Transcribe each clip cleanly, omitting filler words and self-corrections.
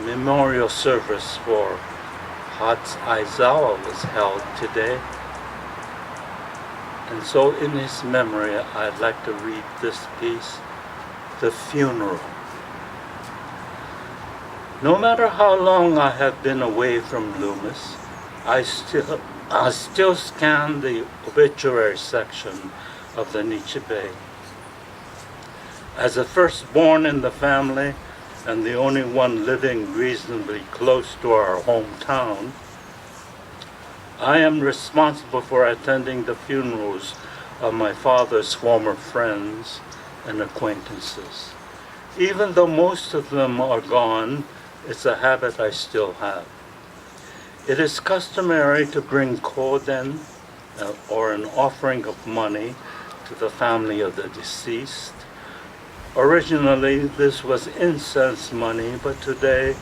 memorial service for Hatz Aizawa was held today. And so in his memory, I'd like to read this piece, The Funeral. No matter how long I have been away from LOOMIS, I still scan the obituary section of the Nichi Bei. As the firstborn in the family and the only one living reasonably close to our hometown, I am responsible for attending the funerals of my father's former friends and acquaintances. Even though most of them are gone, it's a habit I still have. It is customary to bring koden, or an offering of money, to the family of the deceased. Originally, this was incense money, but today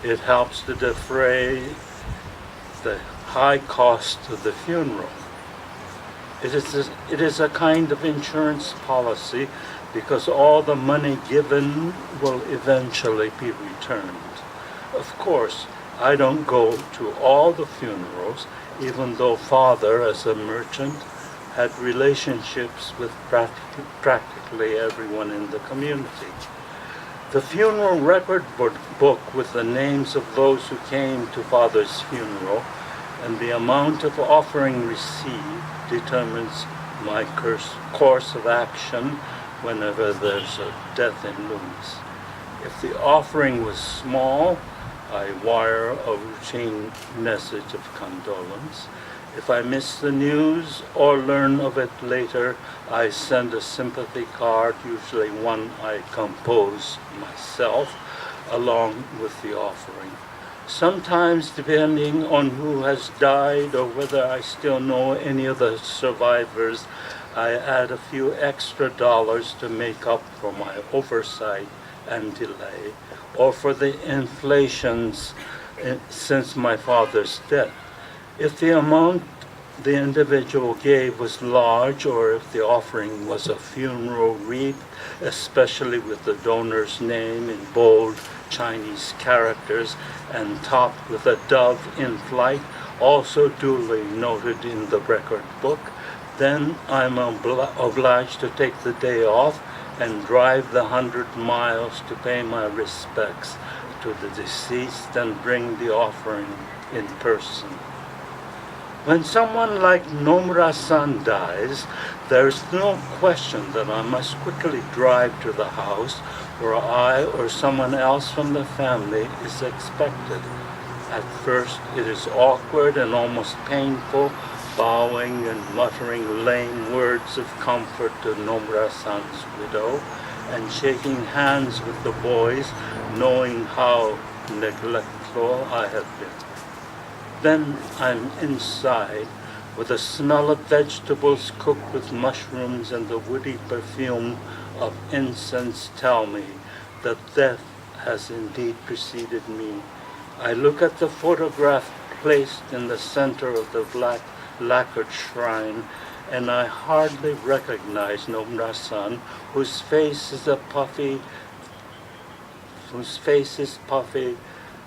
it helps to defray the high cost of the funeral. It is a kind of insurance policy because all the money given will eventually be returned. Of course, I don't go to all the funerals, even though Father, as a merchant, had relationships with practically everyone in the community. The funeral record book with the names of those who came to Father's funeral and the amount of offering received determines my course of action whenever there's a death in LOOMIS. If the offering was small, I wire a routine message of condolence. If I miss the news or learn of it later, I send a sympathy card, usually one I compose myself, along with the offering. Sometimes, depending on who has died or whether I still know any of the survivors, I add a few extra dollars to make up for my oversight and delay, or for the inflations since my father's death. If the amount the individual gave was large, or if the offering was a funeral wreath, especially with the donor's name in bold Chinese characters and topped with a dove in flight, also duly noted in the record book, then I'm obliged to take the day off and drive the 100 miles to pay my respects to the deceased and bring the offering in person. When someone like Nomura-san dies, there's no question that I must quickly drive to the house where I or someone else from the family is expected. At first, it is awkward and almost painful, bowing and muttering lame words of comfort to Nomura-san's widow, and shaking hands with the boys, knowing how neglectful I have been. Then I'm inside, with the smell of vegetables cooked with mushrooms and the woody perfume of incense tell me that death has indeed preceded me. I look at the photograph placed in the center of the black lacquered shrine, and I hardly recognize Nomura-san, whose face is puffy,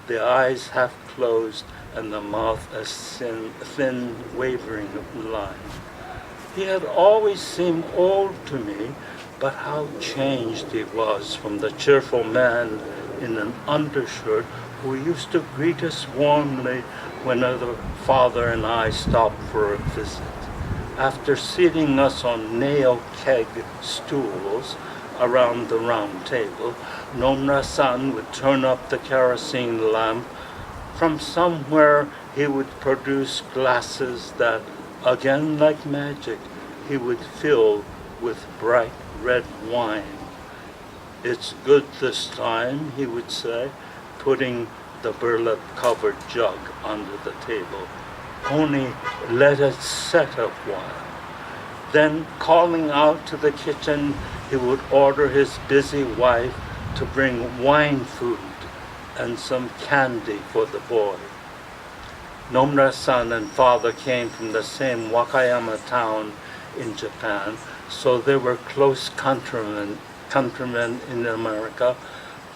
the eyes half closed, and the mouth a thin wavering line. He had always seemed old to me, but how changed he was from the cheerful man in an undershirt who used to greet us warmly whenever Father and I stopped for a visit. After seating us on nail keg stools around the round table, Nomura-san would turn up the kerosene lamp. From somewhere he would produce glasses that, again like magic, he would fill with bright red wine. "It's good this time," he would say, putting the burlap-covered jug under the table. "Only let it set a while." Then, calling out to the kitchen, he would order his busy wife to bring wine food and some candy for the boy. Nomura-san and Father came from the same Wakayama town in Japan, so they were close countrymen in America,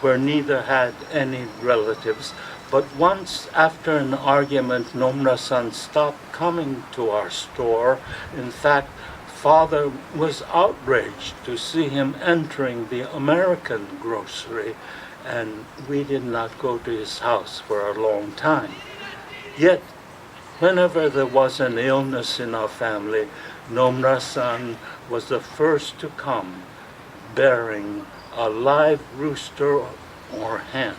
where neither had any relatives. But once, after an argument, Nomura-san stopped coming to our store. In fact, Father was outraged to see him entering the American grocery, and we did not go to his house for a long time. Yet, whenever there was an illness in our family, Nomura-san was the first to come, bearing a live rooster or hen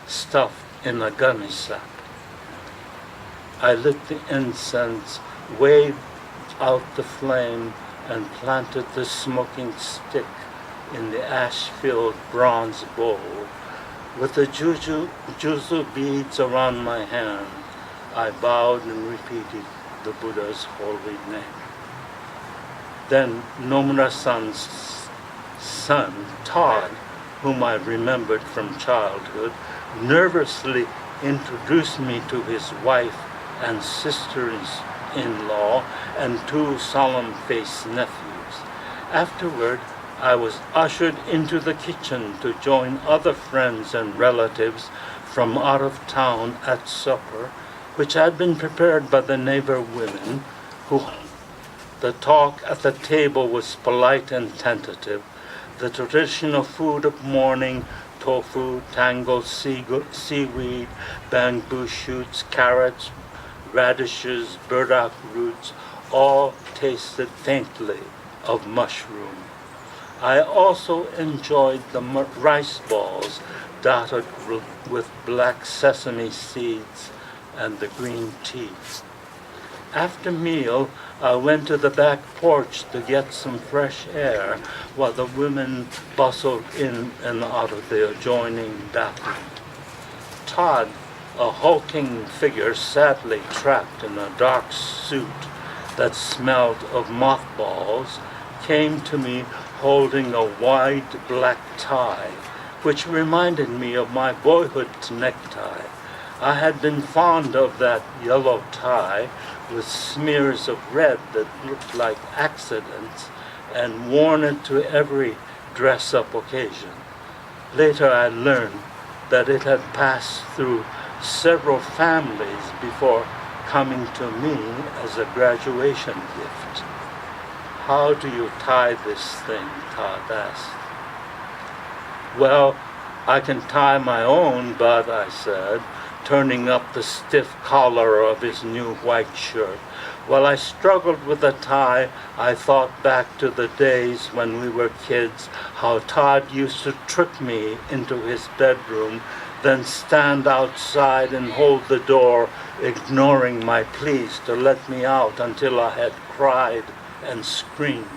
stuffed in a gunny sack. I lit the incense, waved out the flame, and planted the smoking stick in the ash-filled bronze bowl. With the juzu beads around my hand, I bowed and repeated the Buddha's holy name. Then Nomura-san's son, Todd, whom I remembered from childhood, nervously introduced me to his wife and sisters-in-law and two solemn-faced nephews. Afterward, I was ushered into the kitchen to join other friends and relatives from out of town at supper, which had been prepared by the neighbor women who. The talk at the table was polite and tentative. The traditional food of morning, tofu, tangled seaweed, bamboo shoots, carrots, radishes, burdock roots, all tasted faintly of mushroom. I also enjoyed the rice balls dotted with black sesame seeds and the green tea. After meal, I went to the back porch to get some fresh air while the women bustled in and out of the adjoining bathroom. Todd, a hulking figure sadly trapped in a dark suit that smelled of mothballs, came to me holding a wide black tie, which reminded me of my boyhood necktie. I had been fond of that yellow tie with smears of red that looked like accidents, and worn it to every dress-up occasion. Later I learned that it had passed through several families before coming to me as a graduation gift. "How do you tie this thing?" Todd asked. "Well, I can tie my own, but," I said, turning up the stiff collar of his new white shirt. While I struggled with the tie, I thought back to the days when we were kids, how Todd used to trick me into his bedroom, then stand outside and hold the door, ignoring my pleas to let me out until I had cried and screamed.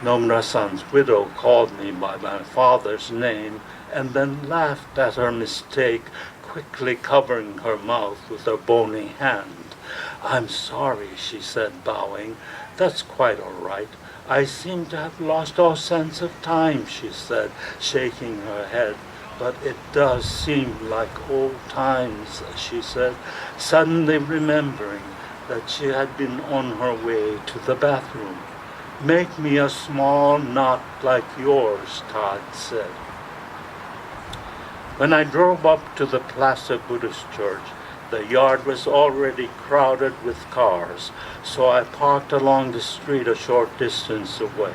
Nomura-san's widow called me by my father's name and then laughed at her mistake, quickly covering her mouth with her bony hand. "I'm sorry," she said, bowing. "That's quite all right. I seem to have lost all sense of time," she said, shaking her head. "But it does seem like old times," she said, suddenly remembering that she had been on her way to the bathroom. "Make me a small knot like yours," Todd said. When I drove up to the Plaza Buddhist Church, the yard was already crowded with cars, so I parked along the street a short distance away.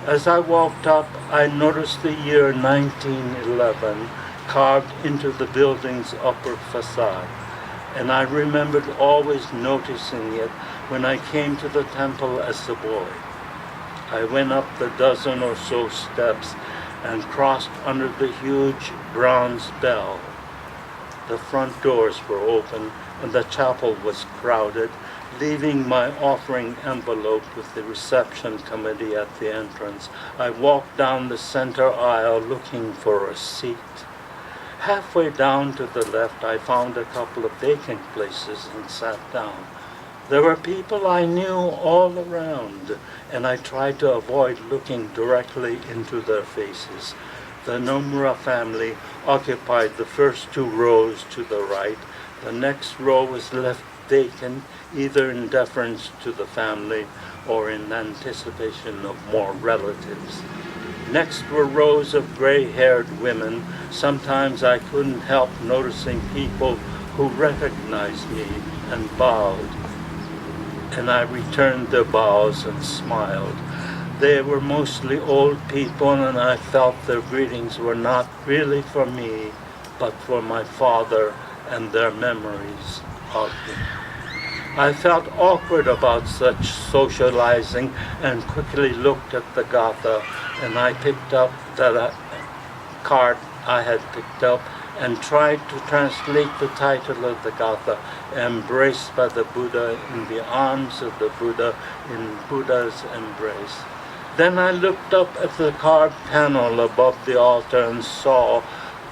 As I walked up, I noticed the year 1911 carved into the building's upper facade, and I remembered always noticing it when I came to the temple as a boy. I went up the dozen or so steps and crossed under the huge bronze bell. The front doors were open and the chapel was crowded, leaving my offering envelope with the reception committee at the entrance. I walked down the center aisle looking for a seat. Halfway down to the left, I found a couple of vacant places and sat down. There were people I knew all around, and I tried to avoid looking directly into their faces. The Nomura family occupied the first two rows to the right. The next row was left vacant, either in deference to the family or in anticipation of more relatives. Next were rows of gray-haired women. Sometimes I couldn't help noticing people who recognized me and bowed, and I returned their bows and smiled. They were mostly old people, and I felt their greetings were not really for me, but for my father and their memories of him. I felt awkward about such socializing and quickly looked at the Gatha, and I picked up that card I had picked up and tried to translate the title of the Gatha, Embraced by the Buddha in the Arms of the Buddha in Buddha's Embrace. Then I looked up at the carved panel above the altar and saw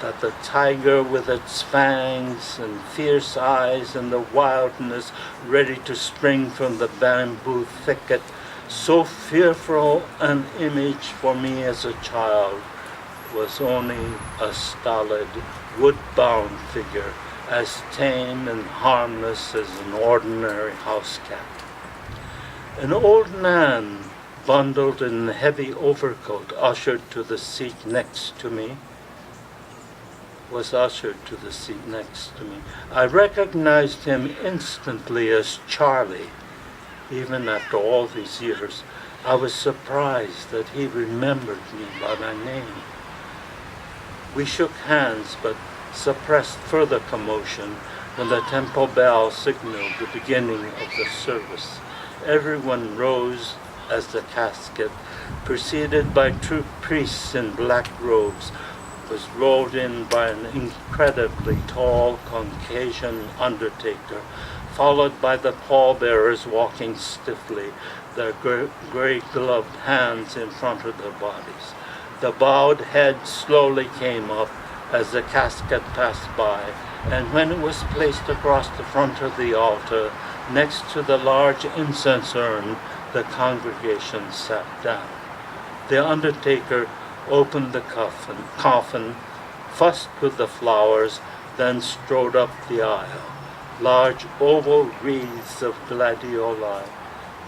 that the tiger with its fangs and fierce eyes and the wildness ready to spring from the bamboo thicket, so fearful an image for me as a child, was only a stolid, wood-bound figure, as tame and harmless as an ordinary house cat. An old man, bundled in a heavy overcoat, ushered to the seat next to me. I recognized him instantly as Charlie. Even after all these years, I was surprised that he remembered me by my name. We shook hands, but suppressed further commotion when the temple bell signaled the beginning of the service. Everyone rose as the casket, preceded by two priests in black robes, was rolled in by an incredibly tall Caucasian undertaker, followed by the pallbearers walking stiffly, their gray-gloved hands in front of their bodies. The bowed head slowly came up as the casket passed by, and when it was placed across the front of the altar, next to the large incense urn, the congregation sat down. The undertaker opened the coffin, fussed with the flowers, then strode up the aisle. Large oval wreaths of gladioli,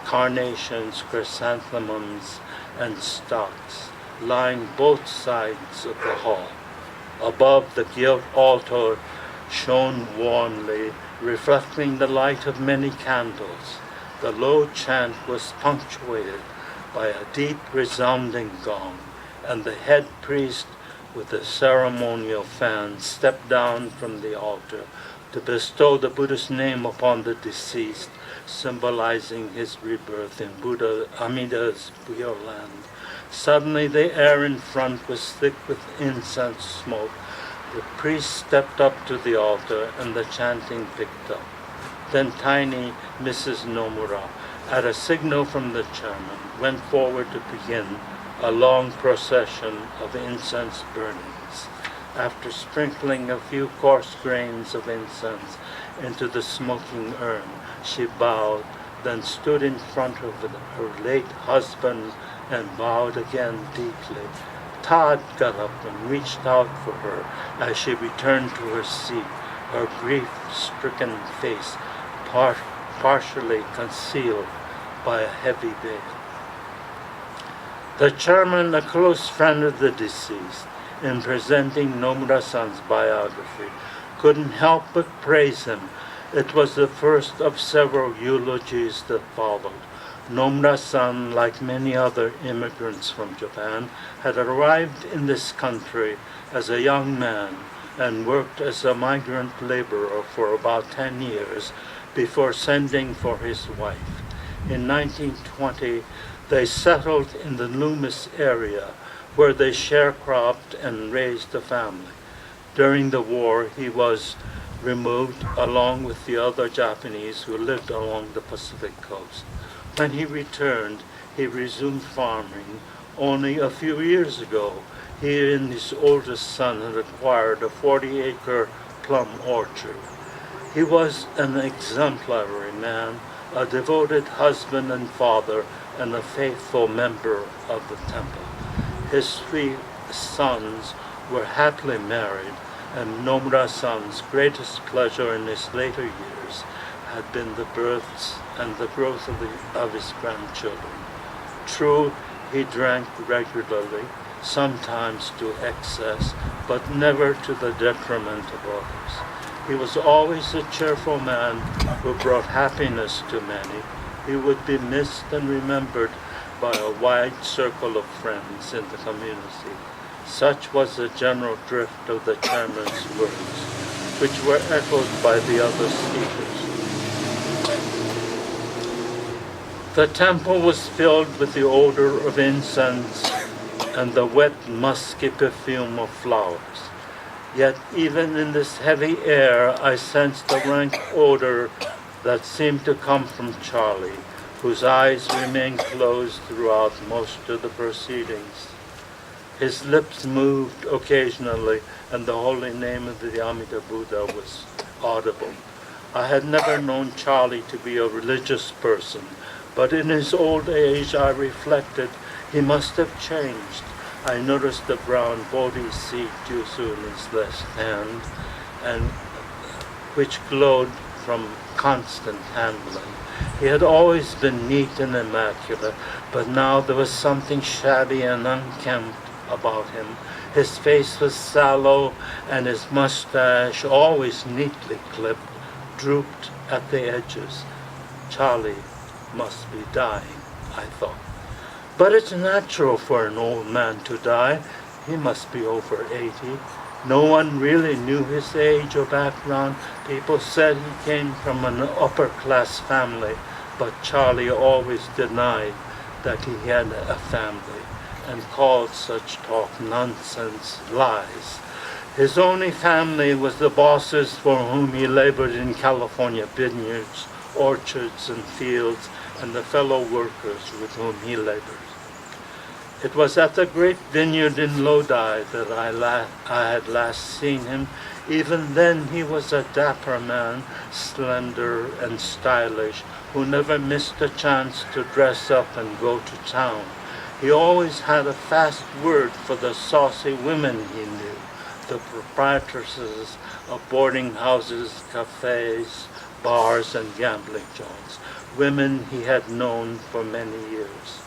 carnations, chrysanthemums, and stocks lined both sides of the hall. Above, the gilt altar shone warmly, reflecting the light of many candles. The low chant was punctuated by a deep resounding gong, and the head priest with the ceremonial fan stepped down from the altar to bestow the Buddha's name upon the deceased, symbolizing his rebirth in Buddha Amida's Pure Land. Suddenly the air in front was thick with incense smoke. The priest stepped up to the altar and the chanting picked up. Then tiny Mrs. Nomura, at a signal from the chairman, went forward to begin a long procession of incense burnings. After sprinkling a few coarse grains of incense into the smoking urn, she bowed, then stood in front of her late husband and bowed again deeply. Todd got up and reached out for her as she returned to her seat, her grief-stricken face partially concealed by a heavy veil. The chairman, a close friend of the deceased, in presenting Nomura-san's biography, couldn't help but praise him. It was the first of several eulogies that followed. Nomura-san, like many other immigrants from Japan, had arrived in this country as a young man and worked as a migrant laborer for about 10 years before sending for his wife. In 1920, they settled in the LOOMIS area, where they sharecropped and raised a family. During the war, he was removed along with the other Japanese who lived along the Pacific coast. When he returned, he resumed farming. Only a few years ago, he and his oldest son had acquired a 40-acre plum orchard. He was an exemplary man, a devoted husband and father, and a faithful member of the temple. His 3 sons were happily married, and Nomura-san's greatest pleasure in his later years had been the births and the growth of his grandchildren. True, he drank regularly, sometimes to excess, but never to the detriment of others. He was always a cheerful man who brought happiness to many. He would be missed and remembered by a wide circle of friends in the community. Such was the general drift of the chairman's words, which were echoed by the other speakers. The temple was filled with the odor of incense and the wet, musky perfume of flowers. Yet even in this heavy air, I sensed a rank odor that seemed to come from Charlie, whose eyes remained closed throughout most of the proceedings. His lips moved occasionally, and the holy name of the Amida Buddha was audible. I had never known Charlie to be a religious person, but in his old age I reflected he must have changed. I noticed the brown Bodhi seed jutsu in his left hand, and which glowed from constant handling. He had always been neat and immaculate, but now there was something shabby and unkempt about him. His face was sallow, and his mustache, always neatly clipped, drooped at the edges. Charlie must be dying, I thought. But it's natural for an old man to die. He must be over 80. No one really knew his age or background. People said he came from an upper-class family, but Charlie always denied that he had a family and called such talk nonsense, lies. His only family was the bosses for whom he labored in California vineyards, orchards, and fields, and the fellow workers with whom he labored. It was at the great vineyard in Lodi that I had last seen him. Even then he was a dapper man, slender and stylish, who never missed a chance to dress up and go to town. He always had a fast word for the saucy women he knew, the proprietresses of boarding houses, cafes, bars, and gambling joints, women he had known for many years.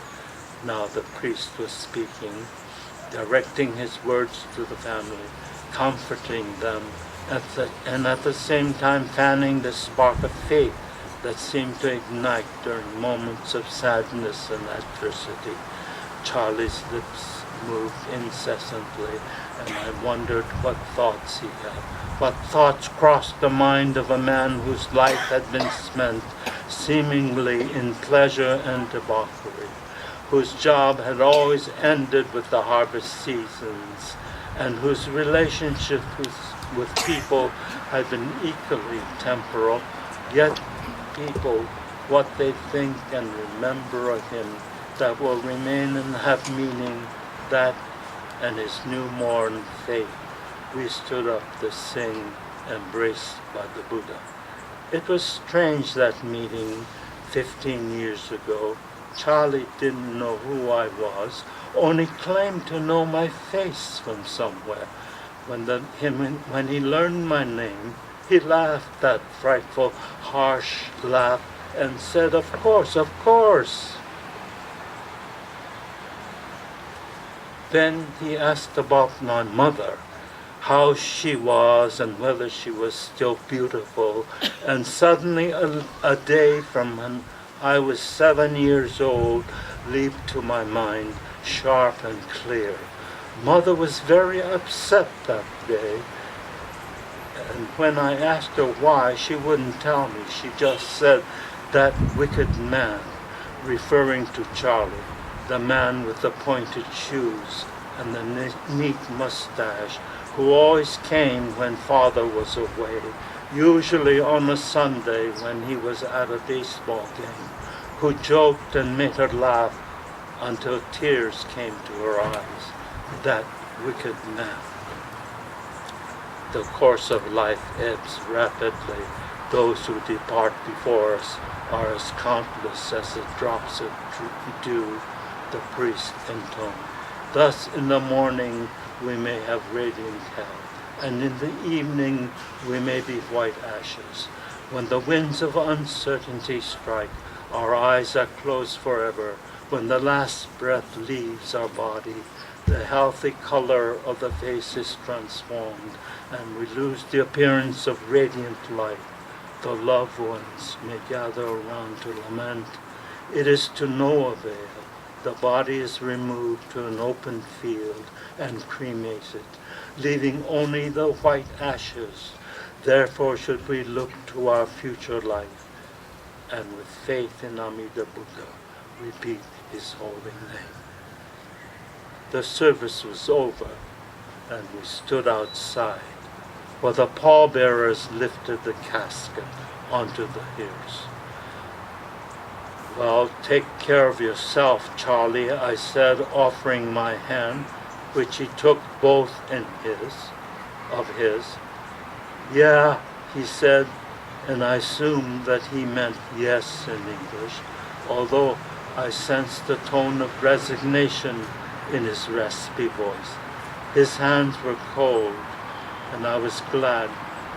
Now the priest was speaking, directing his words to the family, comforting them, and at the same time fanning the spark of faith that seemed to ignite during moments of sadness and adversity. Charlie's lips moved incessantly, and I wondered what thoughts he had. What thoughts crossed the mind of a man whose life had been spent seemingly in pleasure and debauchery, whose job had always ended with the harvest seasons, and whose relationship with people had been equally temporal, yet people, what they think and remember of him, that will remain and have meaning, that and his new-born faith. We stood up to sing, embraced by the Buddha. It was strange, that meeting 15 years ago. Charlie didn't know who I was, only claimed to know my face from somewhere. When he learned my name, he laughed that frightful, harsh laugh and said, "Of course, of course." Then he asked about my mother, how she was and whether she was still beautiful, and suddenly a day from when I was 7 years old leaped to my mind, sharp and clear. Mother was very upset that day, and when I asked her why, she wouldn't tell me. She just said, "That wicked man," referring to Charlie, the man with the pointed shoes and the neat mustache, who always came when father was away, usually on a Sunday when he was at a baseball game, who joked and made her laugh until tears came to her eyes. That wicked man. The course of life ebbs rapidly. Those who depart before us are as countless as the drops of dew, the priest intoned. Thus in the morning we may have radiant health, and in the evening we may be white ashes. When the winds of uncertainty strike, our eyes are closed forever. When the last breath leaves our body, The healthy color of the face is transformed, and we lose the appearance of radiant light. The loved ones may gather around to lament. It is to no avail. The body is removed to an open field and cremated, leaving only the white ashes. Therefore should we look to our future life, and with faith in Amida Buddha, repeat his holy name. The service was over, and we stood outside, while the pallbearers lifted the casket onto the hearse. "Well, take care of yourself, Charlie," I said, offering my hand, which he took both in his. "Yeah," he said, and I assumed that he meant yes in English, although I sensed the tone of resignation in his raspy voice. His hands were cold, and I was glad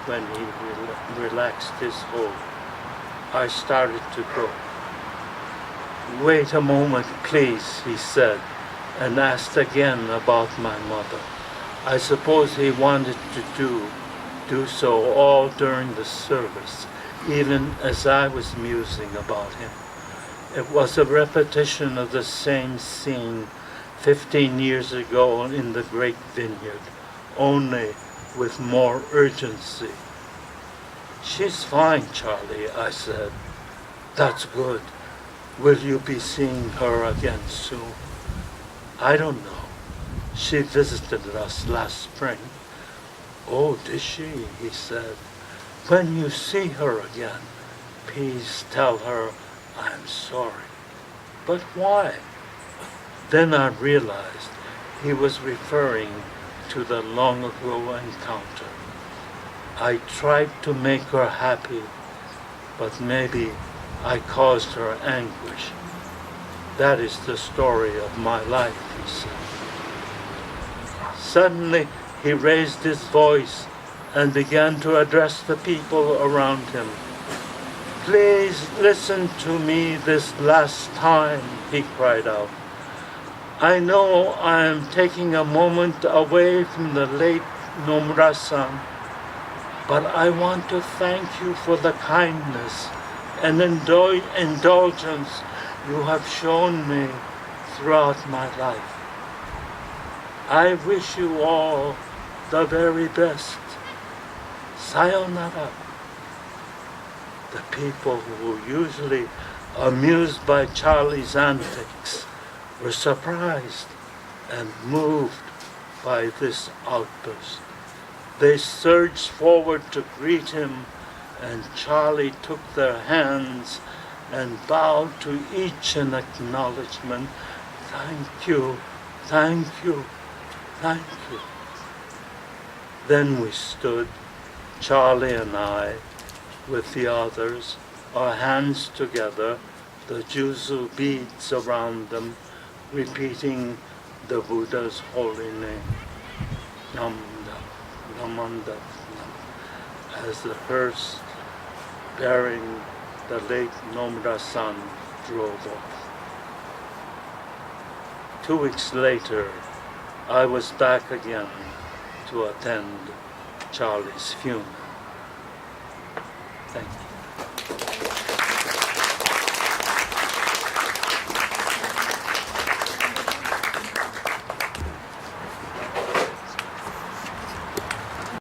when he relaxed his hold. I started to go. "Wait a moment, please," he said, and asked again about my mother. I suppose he wanted to do so all during the service, even as I was musing about him. It was a repetition of the same scene 15 years ago in the great vineyard, only with more urgency. "She's fine, Charlie," I said. "That's good. Will you be seeing her again soon?" "I don't know. She visited us last spring." "Oh, did she?" he said. "When you see her again, please tell her I'm sorry." "But why?" Then I realized he was referring to the long ago encounter. I tried to make her happy, but maybe I caused her anguish. "That is the story of my life," he said. Suddenly he raised his voice and began to address the people around him. "Please listen to me this last time," he cried out. "I know I am taking a moment away from the late Nomura-san, but I want to thank you for the kindness and indulgence you have shown me throughout my life. I wish you all the very best. Sayonara." The people who were usually amused by Charlie's antics were surprised and moved by this outburst. They surged forward to greet him, and Charlie took their hands and bowed to each in acknowledgement. "Thank you, thank you, thank you." Then we stood, Charlie and I, with the others, our hands together, the Juzu beads around them, repeating the Buddha's holy name, Namda, Namanda, as the hearse bearing the late Nomura-san drove off. 2 weeks later, I was back again to attend Charlie's funeral.